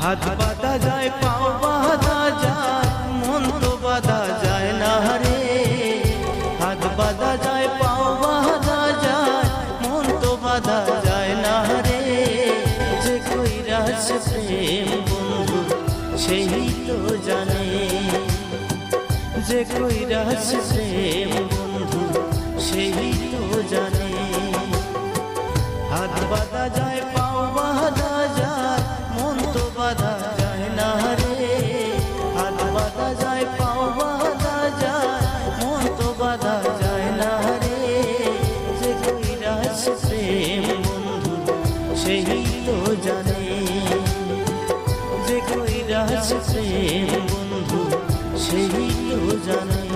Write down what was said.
হাত বাঁধা যায় পাও বাঁধা যায় মন তো বাঁধা যায় না রে। হাত বাঁধা যায় পাও বাঁধা যায় মন তো বাঁধা যায় না রে। যে কইরাছে প্রেম বন্ধু সেই তো জানে, যে কইরাছে প্রেম বন্ধু সেই তো জানে। হাত বাঁধা যায় পাও বাঁধা যায় মন তো বাঁধা যায় না রে। হাত বাঁধা যায় পাও বাঁধা যায় মন তো বাঁধা যায় না রে। যে কইরাছে প্রেম বন্ধু সেই তো জানে, যে কইরাছে প্রেম বন্ধু সেই তো জানে।